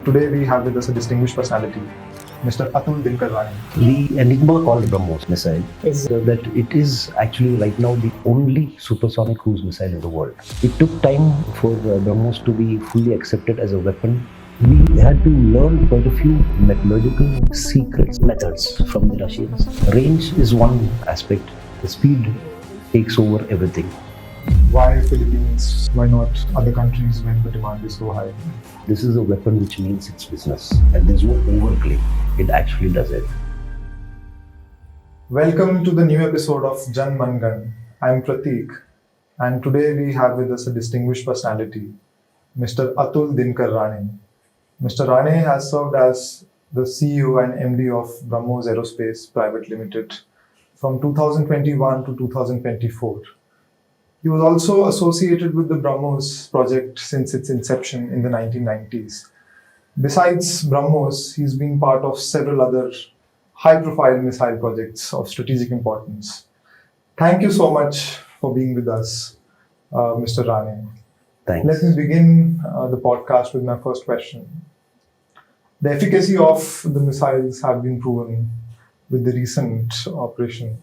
Today we have with us a distinguished personality, Mr. Atul Rane. The enigma called BrahMos missile is that it is actually right now the only supersonic cruise missile in the world. It took time for BrahMos to be fully accepted as a weapon. We had to learn quite a few metallurgical secrets, methods from the Russians. Range is one aspect. The speed takes over everything. Why Philippines? Why not other countries when the demand is so high? This is a weapon which means it's business, and there's no overplay. It actually does it. Welcome to the new episode of Man Gan. I'm Prateek, and today we have with us a distinguished personality, Mr. Atul Rane. Mr. Rane has served as the CEO and MD of BrahMos Aerospace Pvt from 2021 to 2024. He was also associated with the BrahMos project since its inception in the 1990s. Besides BrahMos, he's been part of several other high-profile missile projects of strategic importance. Thank you so much for being with us, Mr. Rane. Thanks. Let me begin the podcast with my first question. The efficacy of the missiles have been proven with the recent operation.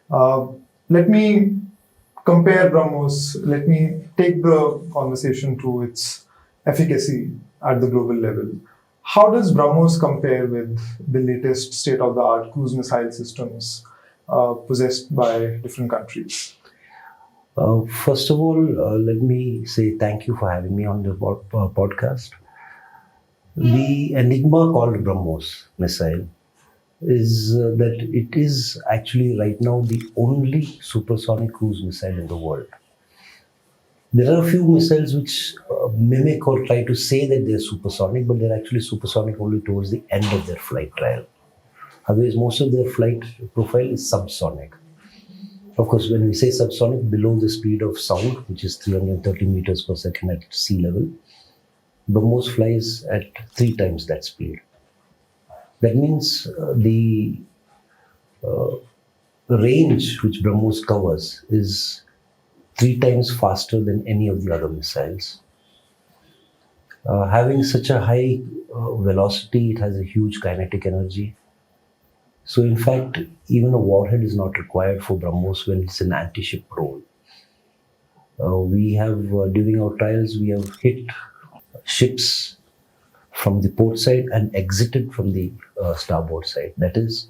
Let me compare BrahMos. Let me take the conversation to its efficacy at the global level. How does BrahMos compare with the latest state-of-the-art cruise missile systems possessed by different countries? First of all, let me say thank you for having me on the podcast. The enigma called BrahMos missile is that it is actually right now the only supersonic cruise missile in the world. There are a few missiles which mimic or try to say that they're supersonic, but they're actually supersonic only towards the end of their flight trial. Otherwise, most of their flight profile is subsonic. Of course, when we say subsonic, below the speed of sound, which is 330 meters per second at sea level, BrahMos flies at 3 times that speed. That means the range which BrahMos covers is 3 times faster than any of the other missiles. Having such a high velocity, it has a huge kinetic energy. So in fact, even a warhead is not required for BrahMos when it's an anti-ship role. We have, during our trials, we have hit ships from the port side and exited from the starboard side. That is,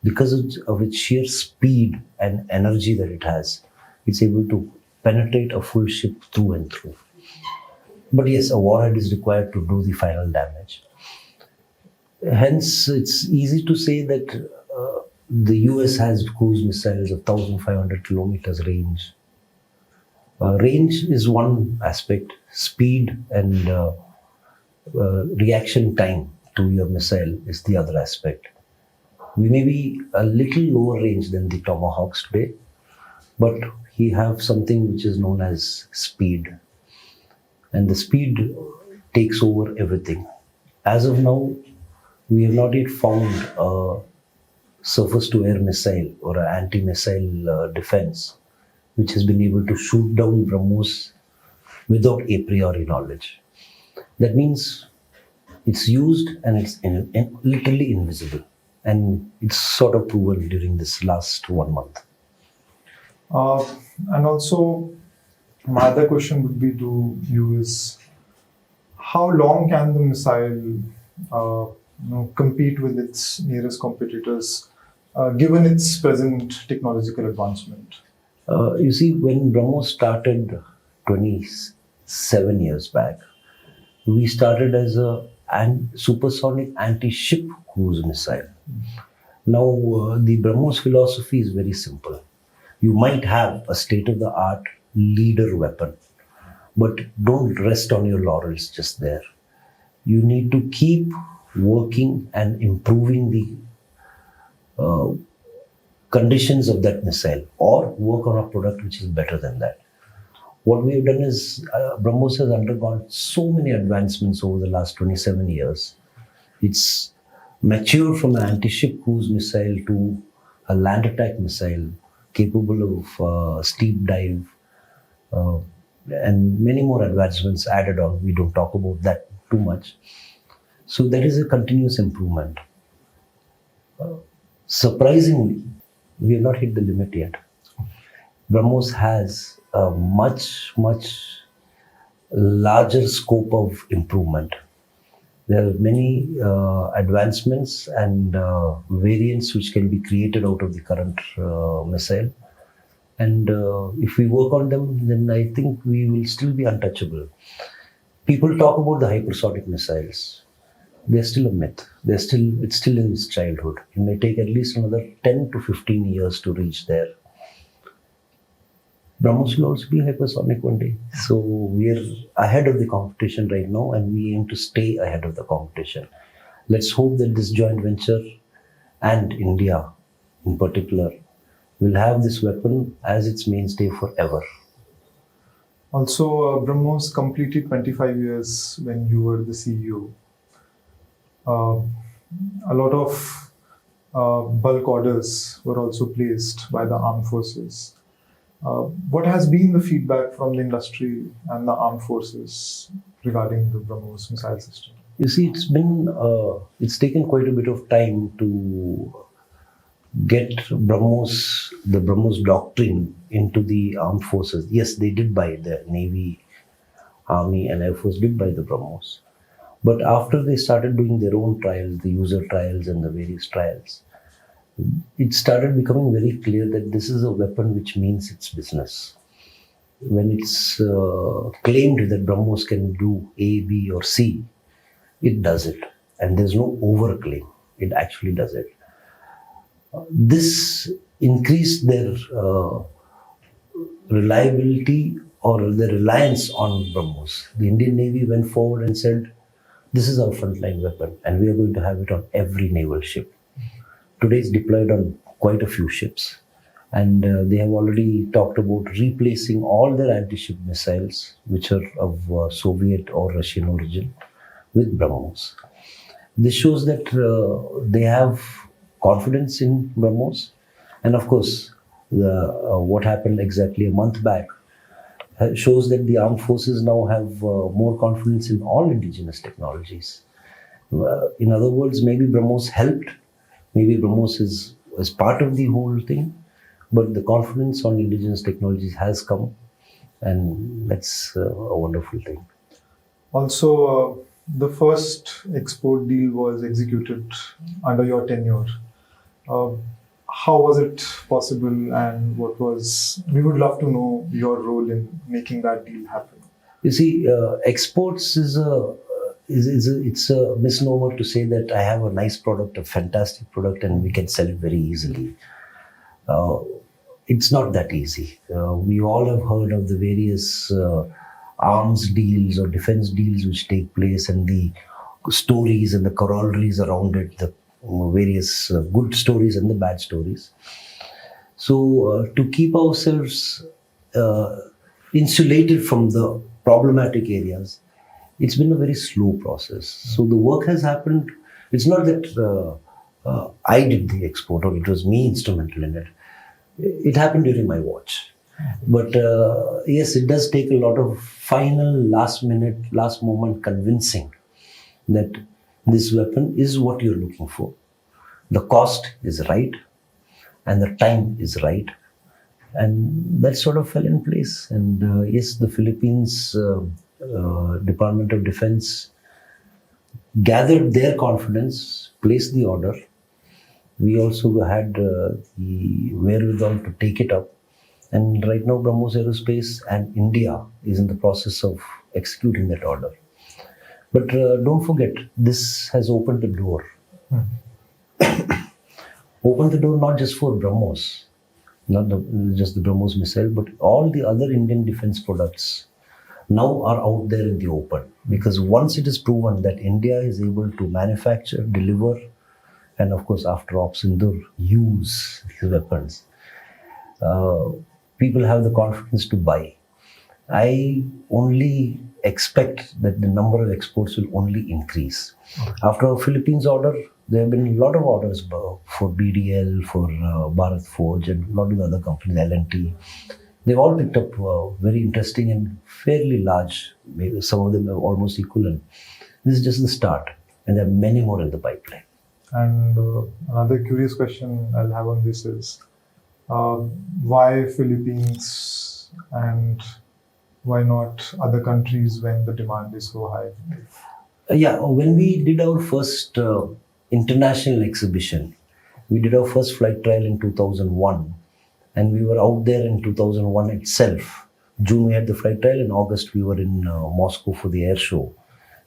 because of its sheer speed and energy that it has, it's able to penetrate a full ship through and through. But yes, a warhead is required to do the final damage. Hence, it's easy to say that the US has cruise missiles of 1,500 kilometers range. Range is one aspect, speed and reaction time to your missile is the other aspect. We may be a little lower range than the Tomahawks today, but we have something which is known as speed. And the speed takes over everything. As of now, we have not yet found a surface-to-air missile or an anti-missile defense which has been able to shoot down BrahMos without a priori knowledge. That means it's used and it's literally invisible. And it's sort of proven during this last 1 month. And also, my other question would be to you is, how long can the missile compete with its nearest competitors, given its present technological advancement? You see, when BrahMos started 27 years back, we started as a supersonic anti-ship cruise missile. Now, the BrahMos philosophy is very simple. You might have a state-of-the-art leader weapon, but don't rest on your laurels just there. You need to keep working and improving the conditions of that missile, or work on a product which is better than that. What we have done is, BrahMos has undergone so many advancements over the last 27 years. It's matured from an anti-ship cruise missile to a land attack missile capable of steep dive and many more advancements added on. We don't talk about that too much. So that is a continuous improvement. Surprisingly, we have not hit the limit yet. BrahMos has a much larger scope of improvement. There are many advancements and variants which can be created out of the current missile. And if we work on them, then I think we will still be untouchable. People talk about the hypersonic missiles. They're still a myth. It's still in its childhood. It may take at least another 10 to 15 years to reach there. BrahMos will also be hypersonic one day. So we're ahead of the competition right now, and we aim to stay ahead of the competition. Let's hope that this joint venture and India in particular will have this weapon as its mainstay forever. Also, BrahMos completed 25 years when you were the CEO. A lot of bulk orders were also placed by the armed forces. What has been the feedback from the industry and the armed forces regarding the BrahMos missile system? You see, it's taken quite a bit of time to get the BrahMos doctrine into the armed forces. Yes, they did buy, the Navy, Army and Air Force did buy the BrahMos. But after they started doing their own trials, the user trials and the various trials, it started becoming very clear that this is a weapon which means its business. When it's claimed that BrahMos can do A, B or C, it does it. And there's no overclaim. It actually does it. This increased their reliability or their reliance on BrahMos. The Indian Navy went forward and said, this is our frontline weapon and we are going to have it on every naval ship. Today it's deployed on quite a few ships, and they have already talked about replacing all their anti-ship missiles, which are of Soviet or Russian origin, with BrahMos. This shows that they have confidence in BrahMos, and of course, what happened exactly a month back shows that the armed forces now have more confidence in all indigenous technologies. In other words, maybe BrahMos helped. Maybe BrahMos is part of the whole thing, but the confidence on indigenous technologies has come, and that's a wonderful thing. Also, the first export deal was executed under your tenure. How was it possible, and we would love to know your role in making that deal happen. You see, exports it's a misnomer to say that I have a nice product, a fantastic product, and we can sell it very easily. It's not that easy. We all have heard of the various arms deals or defense deals which take place, and the stories and the corollaries around it, the various good stories and the bad stories. So to keep ourselves insulated from the problematic areas, it's been a very slow process. So the work has happened. It's not that I did the export or it was me instrumental in it. It happened during my watch. But yes, it does take a lot of final, last moment convincing that this weapon is what you're looking for. The cost is right and the time is right. And that sort of fell in place. And yes, the Philippines Department of Defense gathered their confidence, placed the order. We also had the wherewithal to take it up. And right now, BrahMos Aerospace and India is in the process of executing that order. But don't forget, this has opened the door. Opened the door not just for BrahMos, not just the BrahMos missile, but all the other Indian defense products now are out there in the open. Because once it is proven that India is able to manufacture, deliver, and of course, after Ops Sindur, use these weapons, people have the confidence to buy. I only expect that the number of exports will only increase. After our Philippines order, there have been a lot of orders for BDL, for Bharat Forge, and a lot of other companies, L&T. They've all picked up very interesting and fairly large, maybe some of them are almost equivalent. This is just the start. And there are many more in the pipeline. And another curious question I'll have on this is why Philippines and why not other countries when the demand is so high? Yeah, when we did our first international exhibition, we did our first flight trial in 2001, and we were out there in 2001 itself. June we had the flight trial, in August we were in Moscow for the air show.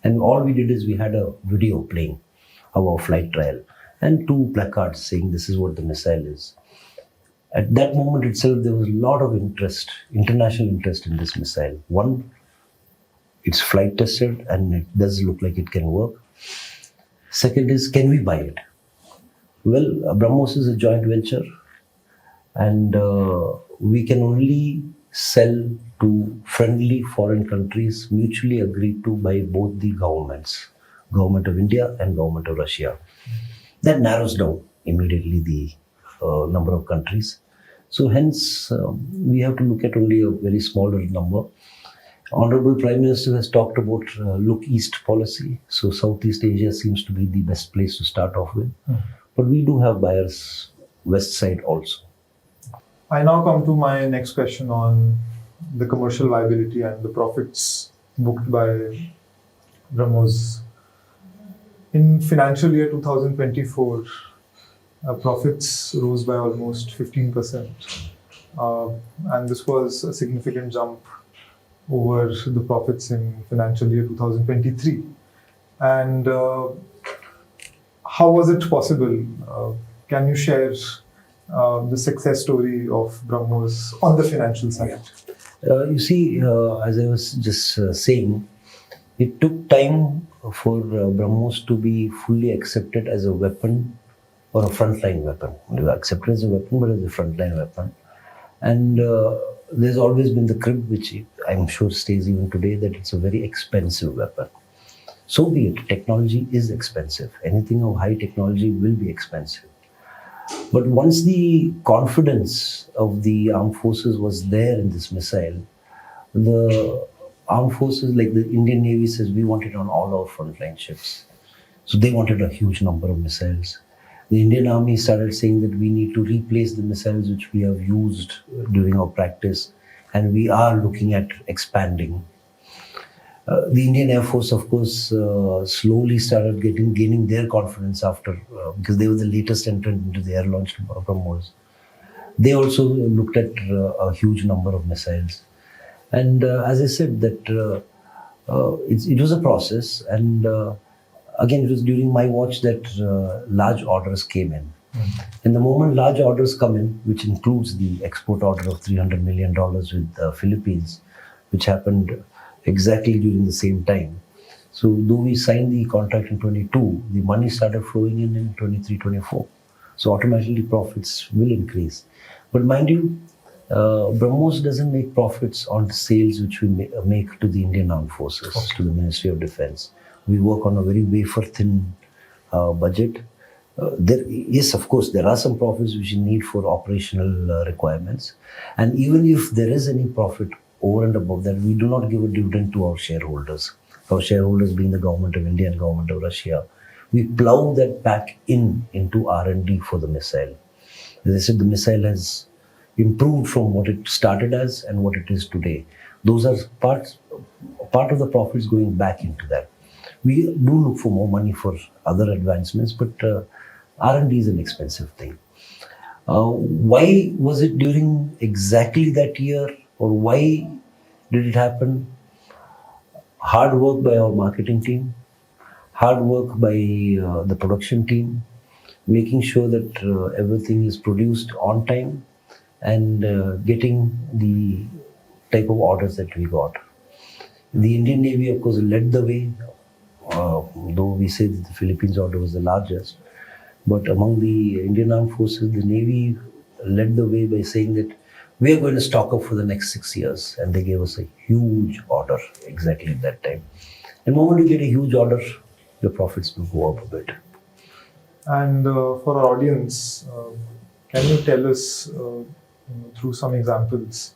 And all we did is we had a video playing of our flight trial and 2 placards saying this is what the missile is. At that moment itself, there was a lot of interest, international interest in this missile. One, it's flight tested and it does look like it can work. Second is, can we buy it? Well, BrahMos is a joint venture, and we can only sell to friendly foreign countries mutually agreed to by both the governments, Government of India and Government of Russia. That narrows down immediately the number of countries. So hence, we have to look at only a very smaller number. Honorable Prime Minister has talked about look east policy. So Southeast Asia seems to be the best place to start off with. But we do have buyers west side also. I now come to my next question on the commercial viability and the profits booked by BrahMos. In financial year 2024, profits rose by almost 15%. And this was a significant jump over the profits in financial year 2023. And how was it possible? Can you share the success story of BrahMos on the financial side? You see, as I was just saying, it took time for BrahMos to be fully accepted as a weapon or a frontline weapon. It was accepted as a weapon, but as a frontline weapon. And there's always been the crib, which I'm sure stays even today, that it's a very expensive weapon. So be it. Technology is expensive. Anything of high technology will be expensive. But once the confidence of the armed forces was there in this missile, the armed forces, like the Indian Navy, says we want it on all our frontline ships. So they wanted a huge number of missiles. The Indian Army started saying that we need to replace the missiles which we have used during our practice, and we are looking at expanding. The Indian Air Force, of course, slowly started gaining their confidence after, because they were the latest entrant into the air-launched BrahMos. They also looked at a huge number of missiles. And as I said, that it was a process, and again, it was during my watch that large orders came in. And the moment large orders come in, which includes the export order of $300 million with the Philippines, which happened exactly during the same time. So though we signed the contract in 22, the money started flowing in 23, 24. So automatically profits will increase. But mind you, BrahMos doesn't make profits on sales which we make to the Indian Armed Forces, to the Ministry of Defense. We work on a very wafer-thin budget. Yes, of course, there are some profits which you need for operational requirements. And even if there is any profit over and above that, we do not give a dividend to our shareholders. Our shareholders being the Government of India and Government of Russia. We plow that back into R&D for the missile. As I said, the missile has improved from what it started as and what it is today. Those are part of the profits going back into that. We do look for more money for other advancements, but R&D is an expensive thing. Why was it during exactly that year, or why did it happen? Hard work by our marketing team, hard work by the production team, making sure that everything is produced on time, and getting the type of orders that we got. The Indian Navy, of course, led the way, though we say that the Philippines order was the largest. But among the Indian Armed Forces, the Navy led the way by saying that we are going to stock up for the next 6 years. And they gave us a huge order exactly at that time. And the moment you get a huge order, your profits will go up a bit. And for our audience, can you tell us, through some examples,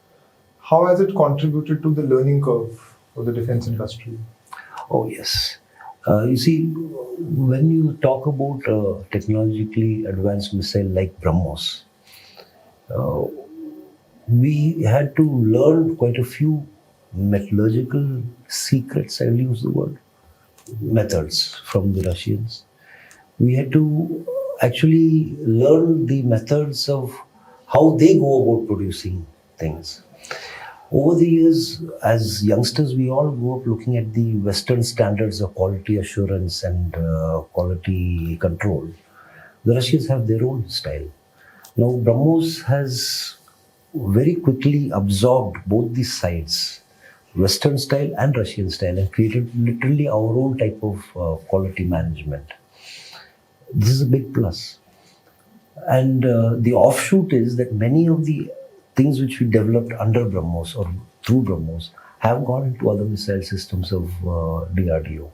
how has it contributed to the learning curve for the defense industry? Oh, yes. You see, when you talk about technologically advanced missile like BrahMos, uh, we had to learn quite a few metallurgical secrets, I'll use the word, methods from the Russians. We had to actually learn the methods of how they go about producing things. Over the years, as youngsters, we all grew up looking at the Western standards of quality assurance and quality control. The Russians have their own style. Now, BrahMos has very quickly absorbed both these sides, Western style and Russian style, and created literally our own type of quality management. This is a big plus. And the offshoot is that many of the things which we developed under BrahMos or through BrahMos have gone into other missile systems of DRDO.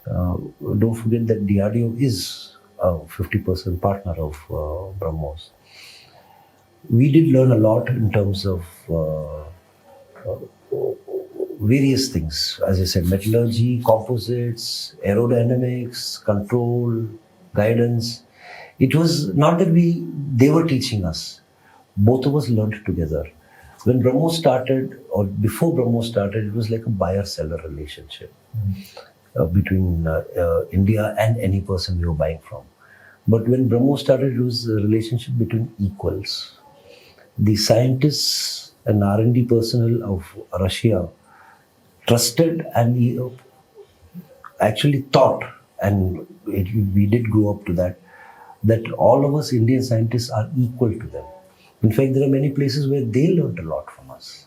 Don't forget that DRDO is a 50% partner of BrahMos. We did learn a lot in terms of various things. As I said, metallurgy, composites, aerodynamics, control, guidance. It was not that they were teaching us. Both of us learned together. When BrahMos started, or before BrahMos started, it was like a buyer-seller relationship between India and any person we were buying from. But when BrahMos started, it was a relationship between equals. The scientists and R&D personnel of Russia trusted and actually thought, and we did grow up to that all of us Indian scientists are equal to them. In fact, there are many places where they learned a lot from us.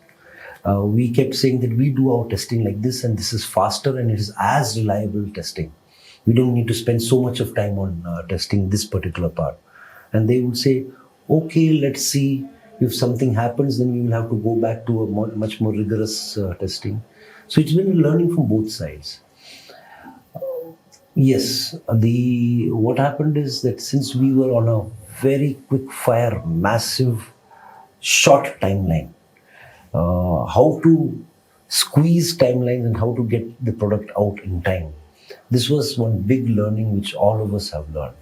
We kept saying that we do our testing like this and this is faster and it is as reliable testing. We don't need to spend so much of time on testing this particular part. And they would say, okay, let's see. If something happens, then we will have to go back to a much more rigorous testing. So it's been learning from both sides. Yes, what happened is that since we were on a very quick fire, massive, short timeline, how to squeeze timelines and how to get the product out in time. This was one big learning which all of us have learned.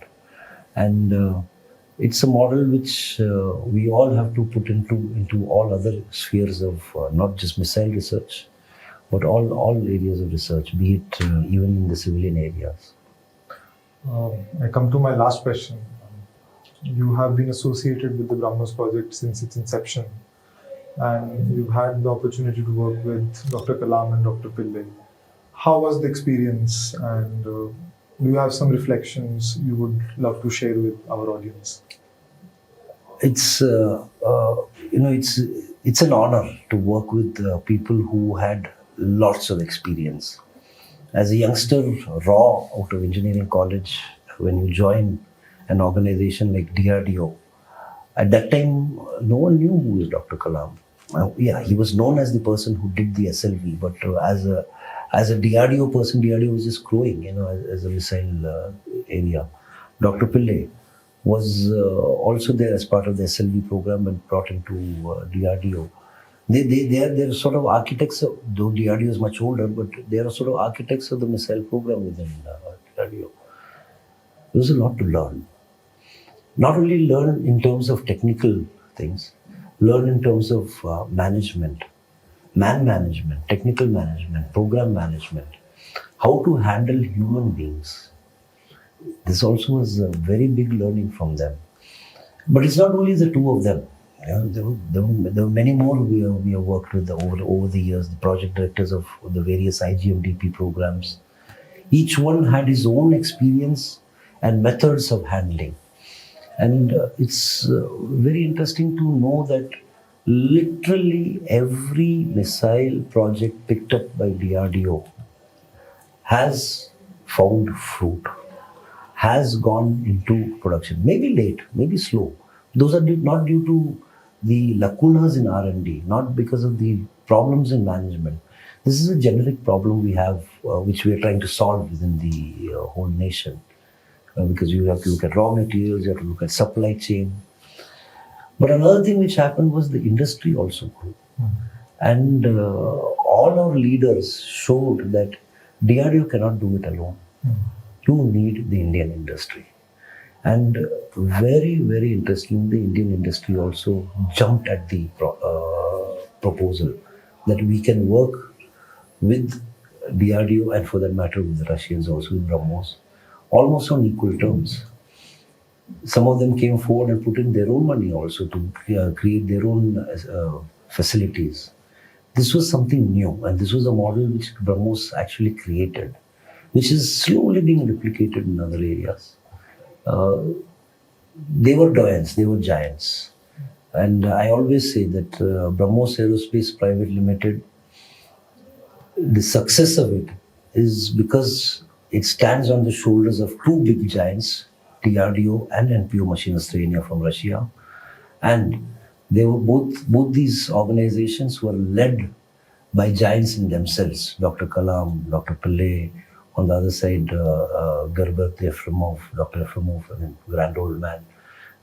And it's a model which we all have to put into all other spheres of not just missile research, but all areas of research, be it even in the civilian areas. I come to my last question. You have been associated with the BrahMos project since its inception, and you've had the opportunity to work with Dr. Kalam and Dr. Pillai. How was the experience, and do you have some reflections you would love to share with our audience? It's it's an honor to work with people who had lots of experience. As a youngster, raw out of engineering college, when you join an organization like DRDO, at that time, no one knew who is Dr. Kalam. He was known as the person who did the SLV, but as a DRDO person, DRDO was just growing, as a missile area. Dr. Pillai was also there as part of the SLV program and brought into DRDO. They're sort of architects, though DRDO is much older, but they are sort of architects of the missile program within DRDO. There was a lot to learn. Not only learn in terms of technical things, learn in terms of management, man management, technical management, program management, how to handle human beings. This also was a very big learning from them. But it's not only the two of them. There were many more we have worked with over the years, the project directors of the various IGMDP programs. Each one had his own experience and methods of handling. And it's very interesting to know that literally every missile project picked up by DRDO has found fruit, has gone into production. Maybe late, maybe slow. Those are not due to the lacunas in R&D, not because of the problems in management. This is a generic problem we have, which we are trying to solve within the whole nation. Because you have to look at raw materials, you have to look at supply chain. But another thing which happened was the industry also grew. And all our leaders showed that DRDO cannot do it alone. you need the Indian industry. And very, very interesting, the Indian industry also jumped at the proposal that we can work with DRDO and for that matter with the Russians also, with BrahMos, almost on equal terms. Some of them came forward and put in their own money also to create their own facilities. This was something new, and this was a model which BrahMos actually created, which is slowly being replicated in other areas. They were giants. And I always say that BrahMos Aerospace Pvt. Limited, the success of it is because it stands on the shoulders of two big giants, DRDO and NPO Maschinenstrenja from Russia. And they were both these organizations were led by giants in themselves. Dr. Kalam, Dr. Pillai, on the other side, Dr. Efremov, I mean, grand old man.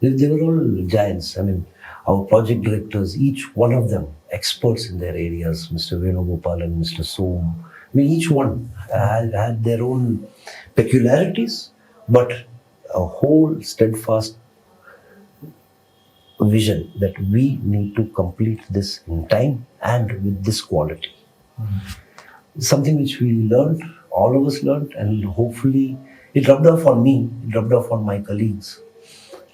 They were all giants. I mean, our project directors, each one of them, experts in their areas, Mr. Venugopal and Mr. Som. I mean, each one had their own peculiarities, but a whole steadfast vision that we need to complete this in time and with this quality. Something which we learned, all of us learned, and hopefully it rubbed off on me, it rubbed off on my colleagues.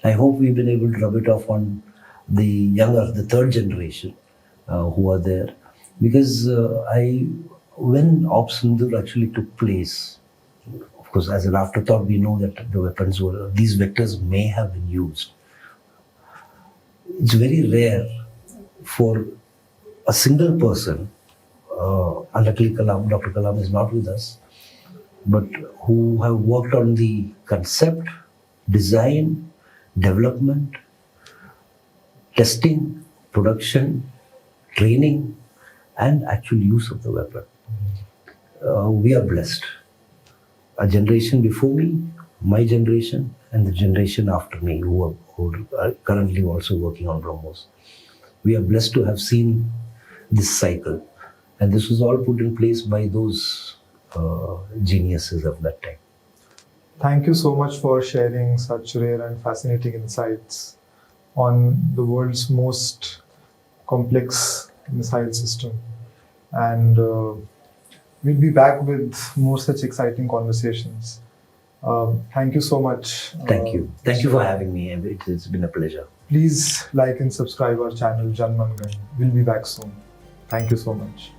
I hope we've been able to rub it off on the younger, the third generation who are there. Because when Op Sindoor actually took place, of course, as an afterthought, we know that the weapons were, these vectors may have been used. It's very rare for a single person, unluckily Dr. Kalam is not with us, but who have worked on the concept, design, development, testing, production, training, and actual use of the weapon. We are blessed. A generation before me, my generation, and the generation after me who are currently also working on BrahMos. We are blessed to have seen this cycle. And this was all put in place by those geniuses of that time. Thank you so much for sharing such rare and fascinating insights on the world's most complex missile system. And we'll be back with more such exciting conversations. Thank you so much. Thank you. Thank you for having me. It's been a pleasure. Please like and subscribe our channel, Man Gan. We'll be back soon. Thank you so much.